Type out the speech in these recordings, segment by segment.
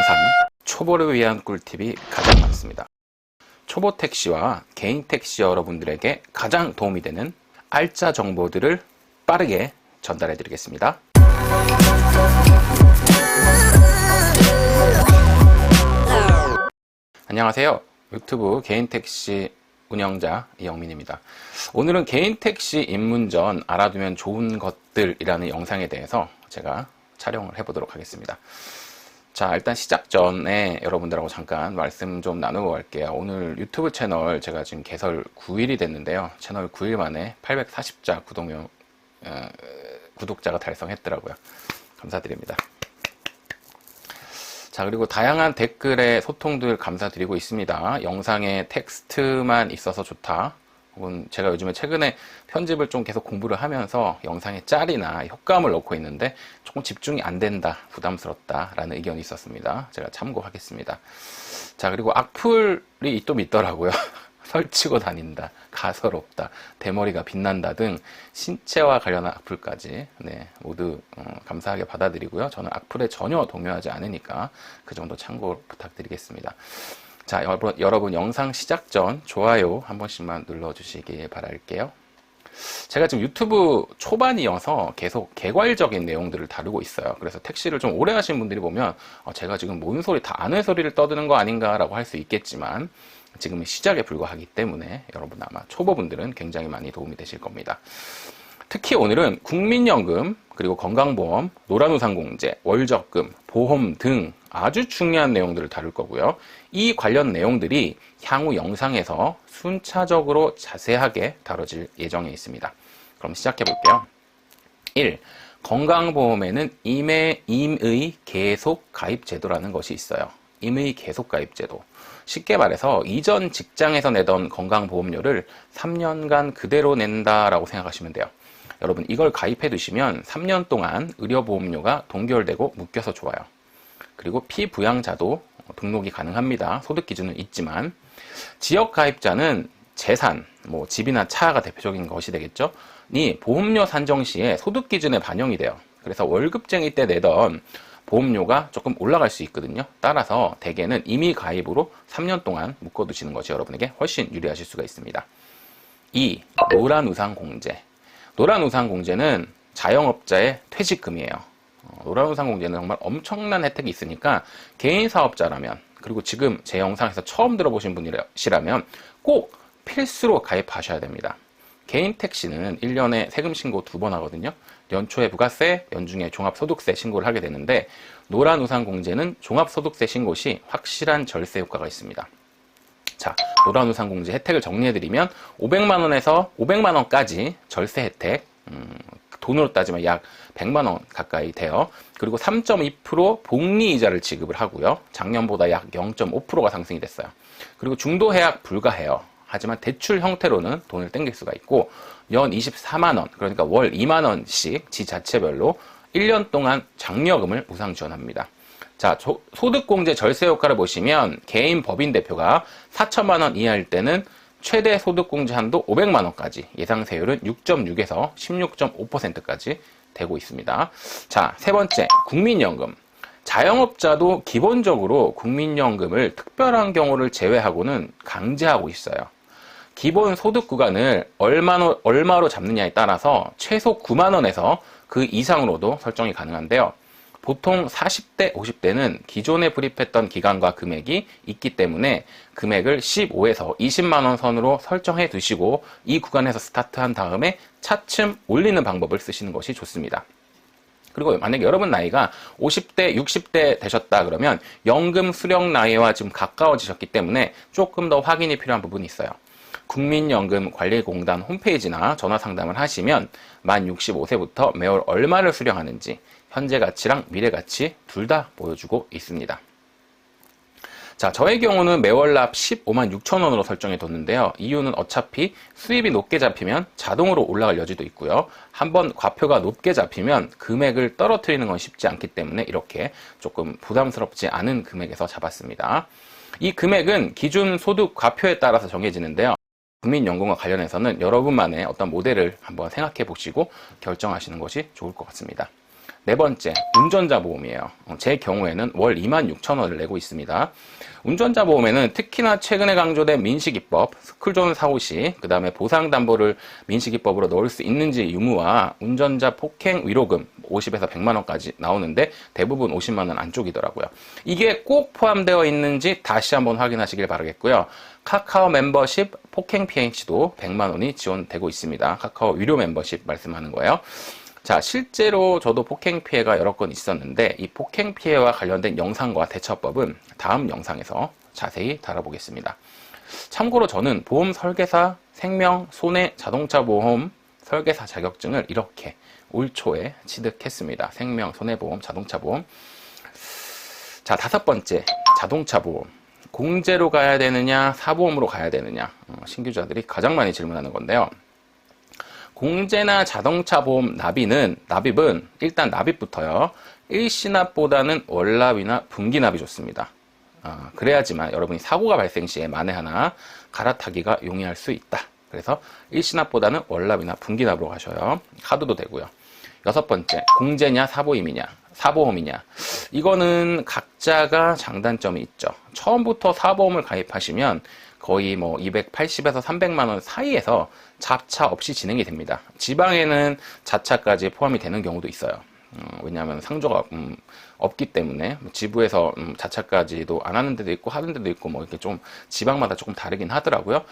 영상, 초보를 위한 꿀팁이 가장 많습니다. 초보 택시와 개인 택시 여러분들에게 가장 도움이 되는 알짜 정보들을 빠르게 전달해 드리겠습니다. 안녕하세요. 유튜브 개인 택시 운영자 이영민입니다. 오늘은 개인 택시 입문 전 알아두면 좋은 것들이라는 영상에 대해서 제가 촬영을 해보도록 하겠습니다. 자, 일단 시작 전에 여러분들하고 잠깐 말씀 좀 나누고 갈게요. 오늘 유튜브 채널 제가 지금 개설 9일이 됐는데요. 채널 9일 만에 840자 구독자가 달성했더라고요. 감사드립니다. 자, 그리고 다양한 댓글에 소통들 감사드리고 있습니다. 영상에 텍스트만 있어서 좋다. 혹은 제가 요즘에 최근에 편집을 좀 계속 공부를 하면서 영상에 짤이나 효과음을 넣고 있는데 조금 집중이 안 된다, 부담스럽다 라는 의견이 있었습니다. 제가 참고하겠습니다. 자, 그리고 악플이 또 있더라고요. 설치고 다닌다, 가설없다, 대머리가 빛난다 등 신체와 관련한 악플까지 모두 감사하게 받아들이고요. 저는 악플에 전혀 동요하지 않으니까 그 정도 참고 부탁드리겠습니다. 자, 여러분 영상 시작 전 좋아요 한 번씩만 눌러주시길 바랄게요. 제가 지금 유튜브 초반이어서 계속 개괄적인 내용들을 다루고 있어요. 그래서 택시를 좀 오래 하신 분들이 보면 제가 지금 뭔 소리 다 아는 소리를 떠드는 거 아닌가 라고 할 수 있겠지만 지금은 시작에 불과하기 때문에 여러분 아마 초보분들은 굉장히 많이 도움이 되실 겁니다. 특히 오늘은 국민연금, 그리고 건강보험, 노란우산공제, 월적금, 보험 등 아주 중요한 내용들을 다룰 거고요. 이 관련 내용들이 향후 영상에서 순차적으로 자세하게 다뤄질 예정에 있습니다. 그럼 시작해 볼게요. 1. 건강보험에는 임의 계속 가입 제도라는 것이 있어요. 임의 계속 가입 제도. 쉽게 말해서 이전 직장에서 내던 건강보험료를 3년간 그대로 낸다라고 생각하시면 돼요. 여러분 이걸 가입해 두시면 3년 동안 의료보험료가 동결되고 묶여서 좋아요. 그리고 피부양자도 등록이 가능합니다. 소득 기준은 있지만 지역 가입자는 재산, 집이나 차가 대표적인 것이 되겠죠. 이 보험료 산정 시에 소득 기준에 반영이 돼요. 그래서 월급쟁이 때 내던 보험료가 조금 올라갈 수 있거든요. 따라서 대개는 임의 가입으로 3년 동안 묶어두시는 것이 여러분에게 훨씬 유리하실 수가 있습니다. 2. 노란우산공제. 노란우산공제는 자영업자의 퇴직금이에요. 노란우산공제는 정말 엄청난 혜택이 있으니까 개인 사업자라면, 그리고 지금 제 영상에서 처음 들어보신 분이시라면 꼭 필수로 가입하셔야 됩니다. 개인 택시는 1년에 세금 신고 2번 하거든요. 연초에 부가세, 연중에 종합소득세 신고를 하게 되는데 노란우산공제는 종합소득세 신고 시 확실한 절세 효과가 있습니다. 자, 노란우산공제 혜택을 정리해드리면 500만원에서 500만원까지 절세 혜택, 돈으로 따지면 약 100만원 가까이 돼요. 그리고 3.2% 복리이자를 지급을 하고요. 작년보다 약 0.5%가 상승이 됐어요. 그리고 중도해약 불가해요. 하지만 대출 형태로는 돈을 땡길 수가 있고 연 24만원, 그러니까 월 2만원씩 지자체별로 1년 동안 장려금을 무상 지원합니다. 자, 소득공제 절세 효과를 보시면 개인 법인 대표가 4천만원 이하일 때는 최대 소득공제 한도 500만원까지, 예상세율은 6.6에서 16.5%까지 되고 있습니다. 자, 세 번째, 국민연금. 자영업자도 기본적으로 국민연금을 특별한 경우를 제외하고는 강제하고 있어요. 기본 소득 구간을 얼마로 잡느냐에 따라서 최소 9만원에서 그 이상으로도 설정이 가능한데요. 보통 40대, 50대는 기존에 불입했던 기간과 금액이 있기 때문에 금액을 15에서 20만원 선으로 설정해 두시고 이 구간에서 스타트한 다음에 차츰 올리는 방법을 쓰시는 것이 좋습니다. 그리고 만약에 여러분 나이가 50대, 60대 되셨다 그러면 연금 수령 나이와 좀 가까워지셨기 때문에 조금 더 확인이 필요한 부분이 있어요. 국민연금관리공단 홈페이지나 전화 상담을 하시면 만 65세부터 매월 얼마를 수령하는지 현재 가치랑 미래 가치 둘 다 보여주고 있습니다. 자, 저의 경우는 매월 납 15만 6천 원으로 설정해 뒀는데요. 이유는 어차피 수입이 높게 잡히면 자동으로 올라갈 여지도 있고요. 한번 과표가 높게 잡히면 금액을 떨어뜨리는 건 쉽지 않기 때문에 이렇게 조금 부담스럽지 않은 금액에서 잡았습니다. 이 금액은 기준 소득 과표에 따라서 정해지는데요. 국민연금과 관련해서는 여러분만의 어떤 모델을 한번 생각해 보시고 결정하시는 것이 좋을 것 같습니다. 네 번째, 운전자 보험이에요. 제 경우에는 월 26,000원을 내고 있습니다. 운전자 보험에는 특히나 최근에 강조된 민식이법, 스쿨존 사고 시, 그 다음에 보상담보를 민식이법으로 넣을 수 있는지 유무와 운전자 폭행 위로금 50에서 100만 원까지 나오는데 대부분 50만 원 안쪽이더라고요. 이게 꼭 포함되어 있는지 다시 한번 확인하시길 바라겠고요. 카카오 멤버십 폭행 피해 시도 100만 원이 지원되고 있습니다. 카카오 유료 멤버십 말씀하는 거예요. 자, 실제로 저도 폭행 피해가 여러 건 있었는데 이 폭행 피해와 관련된 영상과 대처법은 다음 영상에서 자세히 다뤄보겠습니다. 참고로 저는 보험 설계사, 생명, 손해, 자동차 보험 설계사 자격증을 이렇게 올 초에 취득했습니다. 생명, 손해보험, 자동차 보험. 자, 다섯 번째, 자동차 보험. 공제로 가야 되느냐, 사보험으로 가야 되느냐. 신규자들이 가장 많이 질문하는 건데요. 공제나 자동차 보험 납입은 일단 납입부터요. 일시납보다는 월납이나 분기납이 좋습니다. 그래야지만 여러분이 사고가 발생 시에 만에 하나 갈아타기가 용이할 수 있다. 그래서 일시납보다는 월납이나 분기납으로 가셔요. 카드도 되고요. 여섯 번째, 공제냐 사보험이냐. 이거는 각자가 장단점이 있죠. 처음부터 사보험을 가입하시면 거의 뭐 280에서 300만 원 사이에서 자차 없이 진행이 됩니다. 지방에는 자차까지 포함이 되는 경우도 있어요. 왜냐하면 상조가 없기 때문에 지부에서 자차까지도 안 하는 데도 있고 하는 데도 있고 뭐 이렇게 좀 지방마다 조금 다르긴 하더라고요.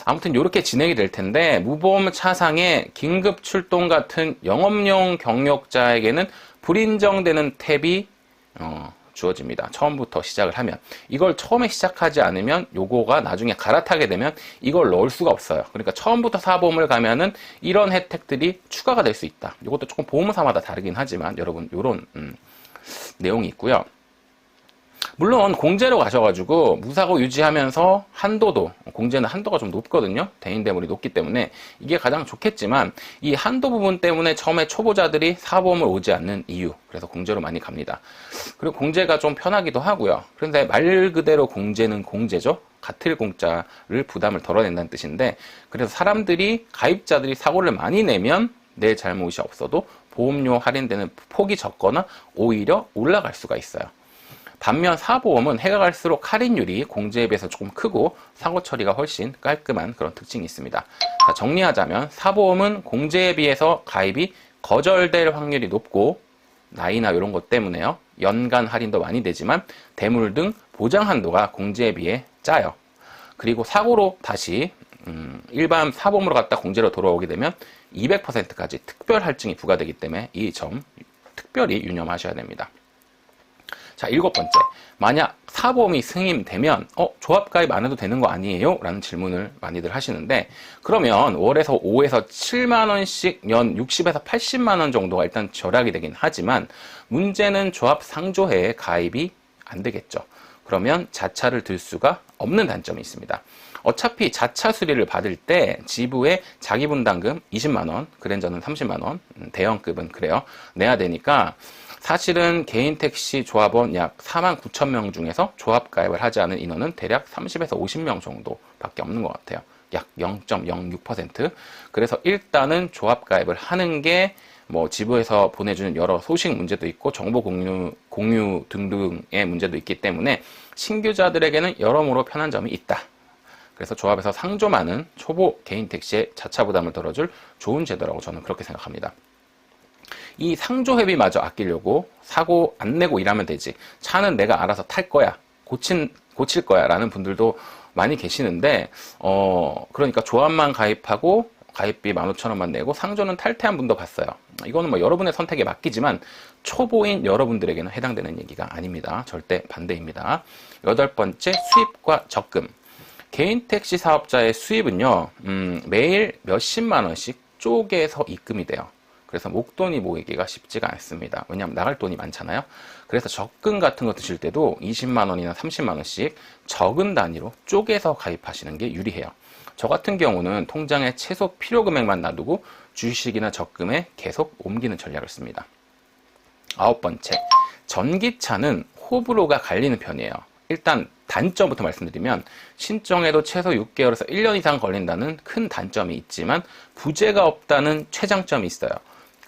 아무튼 이렇게 진행이 될 텐데 무보험 차상에 긴급 출동 같은 영업용 경력자에게는 불인정되는 탭이 주어집니다. 처음부터 시작을 하면. 이걸 처음에 시작하지 않으면 요거가 나중에 갈아타게 되면 이걸 넣을 수가 없어요. 그러니까 처음부터 사보험을 가면은 이런 혜택들이 추가가 될 수 있다. 이것도 조금 보험사마다 다르긴 하지만 여러분 요런 내용이 있고요. 물론 공제로 가셔가지고 무사고 유지하면서 한도도, 공제는 한도가 좀 높거든요. 대인대물이 높기 때문에 이게 가장 좋겠지만 이 한도 부분 때문에 처음에 초보자들이 사보험을 오지 않는 이유, 그래서 공제로 많이 갑니다. 그리고 공제가 좀 편하기도 하고요. 그런데 말 그대로 공제는 공제죠. 같을 공짜를 부담을 덜어낸다는 뜻인데, 그래서 사람들이, 가입자들이 사고를 많이 내면 내 잘못이 없어도 보험료 할인되는 폭이 적거나 오히려 올라갈 수가 있어요. 반면 사보험은 해가 갈수록 할인율이 공제에 비해서 조금 크고 사고 처리가 훨씬 깔끔한 그런 특징이 있습니다. 자, 정리하자면 사보험은 공제에 비해서 가입이 거절될 확률이 높고 나이나 이런 것 때문에요. 연간 할인도 많이 되지만 대물 등 보장 한도가 공제에 비해 짜요. 그리고 사고로 다시 일반 사보험으로 갔다 공제로 돌아오게 되면 200%까지 특별 할증이 부과되기 때문에 이 점 특별히 유념하셔야 됩니다. 자, 일곱 번째. 만약 사보험이 승인되면 조합 가입 안 해도 되는 거 아니에요? 라는 질문을 많이들 하시는데, 그러면 월에서 5에서 7만 원씩 연 60에서 80만 원 정도가 일단 절약이 되긴 하지만 문제는 조합 상조회에 가입이 안 되겠죠. 그러면 자차를 들 수가 없는 단점이 있습니다. 어차피 자차 수리를 받을 때 지부에 자기분담금 20만 원, 그랜저는 30만 원, 대형급은 그래요. 내야 되니까 사실은 개인 택시 조합원 약 4만 9천 명 중에서 조합 가입을 하지 않은 인원은 대략 30에서 50명 정도밖에 없는 것 같아요. 약 0.06%. 그래서 일단은 조합 가입을 하는 게 뭐 지부에서 보내주는 여러 소식 문제도 있고 정보 공유 등등의 문제도 있기 때문에 신규자들에게는 여러모로 편한 점이 있다. 그래서 조합에서 상조 많은 초보 개인 택시의 자차 부담을 덜어줄 좋은 제도라고 저는 그렇게 생각합니다. 이 상조회비마저 아끼려고 사고 안 내고 일하면 되지, 차는 내가 알아서 탈 거야, 고칠 거야 라는 분들도 많이 계시는데, 그러니까 조합만 가입하고 가입비 15,000원만 내고 상조는 탈퇴한 분도 봤어요. 이거는 뭐 여러분의 선택에 맡기지만 초보인 여러분들에게는 해당되는 얘기가 아닙니다. 절대 반대입니다. 여덟 번째, 수입과 적금. 개인 택시 사업자의 수입은요, 매일 몇십만 원씩 쪼개서 입금이 돼요. 그래서 목돈이 모이기가 쉽지가 않습니다. 왜냐하면 나갈 돈이 많잖아요. 그래서 적금 같은 거 드실 때도 20만 원이나 30만 원씩 적은 단위로 쪼개서 가입하시는 게 유리해요. 저 같은 경우는 통장에 최소 필요 금액만 놔두고 주식이나 적금에 계속 옮기는 전략을 씁니다. 아홉 번째, 전기차는 호불호가 갈리는 편이에요. 일단 단점부터 말씀드리면 신청에도 최소 6개월에서 1년 이상 걸린다는 큰 단점이 있지만 부재가 없다는 최장점이 있어요.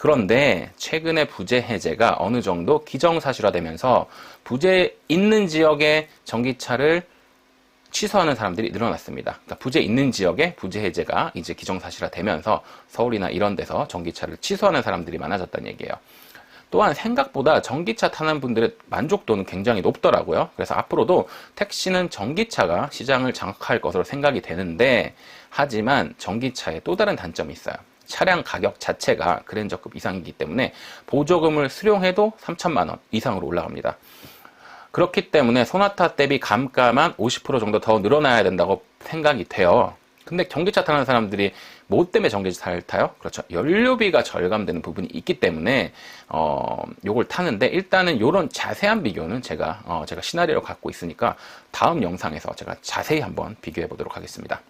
그런데 최근에 부재 해제가 어느 정도 기정사실화되면서 부재 있는 지역의 전기차를 취소하는 사람들이 늘어났습니다. 그러니까 부재 있는 지역에 부재 해제가 이제 기정사실화되면서 서울이나 이런 데서 전기차를 취소하는 사람들이 많아졌다는 얘기예요. 또한 생각보다 전기차 타는 분들의 만족도는 굉장히 높더라고요. 그래서 앞으로도 택시는 전기차가 시장을 장악할 것으로 생각이 되는데, 하지만 전기차에 또 다른 단점이 있어요. 차량 가격 자체가 그랜저급 이상이기 때문에 보조금을 수령해도 3천만 원 이상으로 올라갑니다. 그렇기 때문에 소나타 대비 감가만 50% 정도 더 늘어나야 된다고 생각이 돼요. 근데 전기차 타는 사람들이 뭐 때문에 전기차를 타요? 그렇죠. 연료비가 절감되는 부분이 있기 때문에 요걸 타는데, 일단은 요런 자세한 비교는 제가 시나리오를 갖고 있으니까 다음 영상에서 제가 자세히 한번 비교해 보도록 하겠습니다.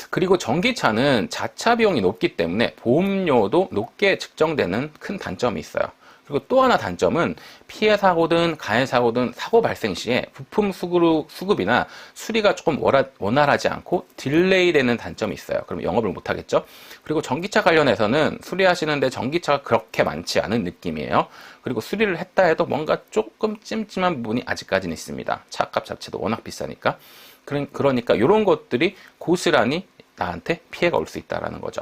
그리고 전기차는 자차 비용이 높기 때문에 보험료도 높게 측정되는 큰 단점이 있어요. 그리고 또 하나 단점은 피해 사고든 가해 사고든 사고 발생 시에 부품 수급이나 수리가 조금 원활하지 않고 딜레이 되는 단점이 있어요. 그럼 영업을 못 하겠죠. 그리고 전기차 관련해서는 수리하시는데 전기차가 그렇게 많지 않은 느낌이에요. 그리고 수리를 했다 해도 뭔가 조금 찜찜한 부분이 아직까지는 있습니다. 차값 자체도 워낙 비싸니까. 그러니까 이런 것들이 고스란히 나한테 피해가 올 수 있다는 거죠.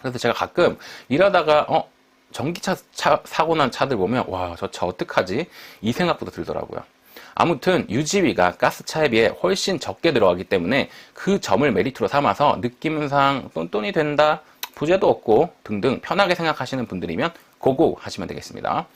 그래서 제가 가끔 일하다가 전기차 사고 난 차들 보면, 와, 저 차 어떡하지? 이 생각부터 들더라고요. 아무튼 유지비가 가스차에 비해 훨씬 적게 들어가기 때문에 그 점을 메리트로 삼아서 느낌상 똔똔이 된다, 부재도 없고 등등 편하게 생각하시는 분들이면 고고 하시면 되겠습니다.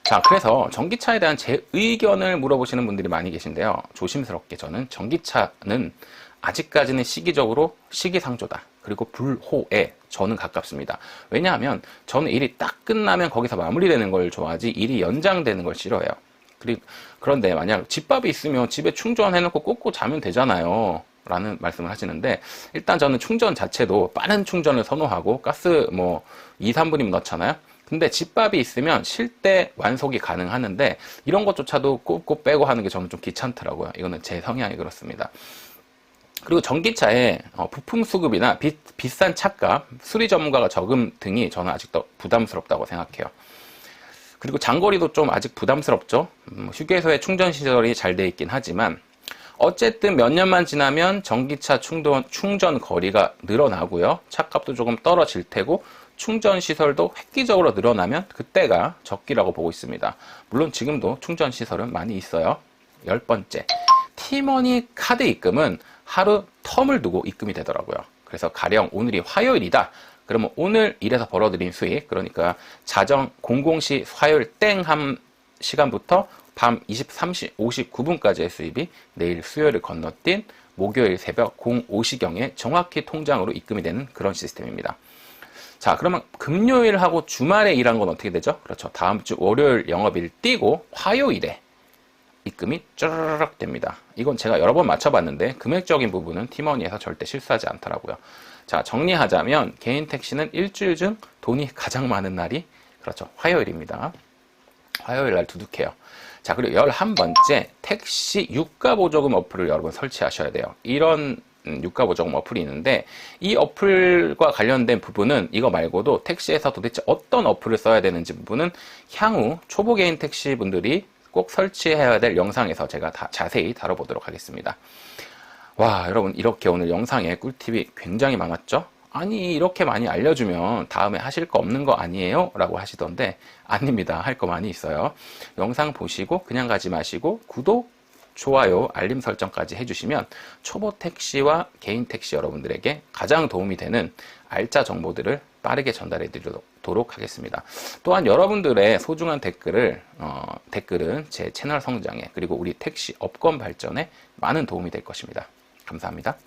자, 그래서 전기차에 대한 제 의견을 물어보시는 분들이 많이 계신데요. 조심스럽게 저는 전기차는 아직까지는 시기적으로 시기상조다. 그리고 불호에 저는 가깝습니다. 왜냐하면 저는 일이 딱 끝나면 거기서 마무리되는 걸 좋아하지 일이 연장되는 걸 싫어해요. 그런데 만약 집밥이 있으면 집에 충전해놓고 꽂고 자면 되잖아요. 라는 말씀을 하시는데, 일단 저는 충전 자체도 빠른 충전을 선호하고 가스 2, 3분이면 넣잖아요. 근데 집밥이 있으면 쉴 때 완속이 가능하는데 이런 것조차도 꽂고 빼고 하는 게 저는 좀 귀찮더라고요. 이거는 제 성향이 그렇습니다. 그리고 전기차에 부품 수급이나 비싼 차값, 수리 전문가가 적음 등이 저는 아직도 부담스럽다고 생각해요. 그리고 장거리도 좀 아직 부담스럽죠. 휴게소에 충전 시설이 잘 돼 있긴 하지만 어쨌든 몇 년만 지나면 전기차 충전 거리가 늘어나고요. 차값도 조금 떨어질 테고 충전 시설도 획기적으로 늘어나면 그때가 적기라고 보고 있습니다. 물론 지금도 충전 시설은 많이 있어요. 10번째, 티머니 카드 입금은 하루 텀을 두고 입금이 되더라고요. 그래서 가령 오늘이 화요일이다. 그러면 오늘 일해서 벌어들인 수익, 그러니까 자정 00시 화요일 땡 한 시간부터 밤 23시 59분까지의 수입이 내일 수요일을 건너뛴 목요일 새벽 05시경에 정확히 통장으로 입금이 되는 그런 시스템입니다. 자, 그러면 금요일하고 주말에 일한 건 어떻게 되죠? 그렇죠. 다음 주 월요일 영업일 띄고 화요일에 입금이 쭈르륵 됩니다. 이건 제가 여러 번 맞춰봤는데 금액적인 부분은 티머니에서 절대 실수하지 않더라고요. 자, 정리하자면 개인 택시는 일주일 중 돈이 가장 많은 날이 그렇죠. 화요일입니다. 화요일 날 두둑해요. 자, 그리고 11번째, 택시 유가보조금 어플을 여러분 설치하셔야 돼요. 이런 유가보조금 어플이 있는데 이 어플과 관련된 부분은 이거 말고도 택시에서 도대체 어떤 어플을 써야 되는지 부분은 향후 초보 개인 택시 분들이 꼭 설치해야 될 영상에서 제가 다 자세히 다뤄보도록 하겠습니다. 와, 여러분 이렇게 오늘 영상에 꿀팁이 굉장히 많았죠? 아니 이렇게 많이 알려주면 다음에 하실 거 없는 거 아니에요? 라고 하시던데 아닙니다. 할 거 많이 있어요. 영상 보시고 그냥 가지 마시고 구독, 좋아요, 알림 설정까지 해주시면 초보 택시와 개인 택시 여러분들에게 가장 도움이 되는 알짜 정보들을 빠르게 전달해 드리도록 하겠습니다. 또한 여러분들의 소중한 댓글은 제 채널 성장에 그리고 우리 택시 업권 발전에 많은 도움이 될 것입니다. 감사합니다.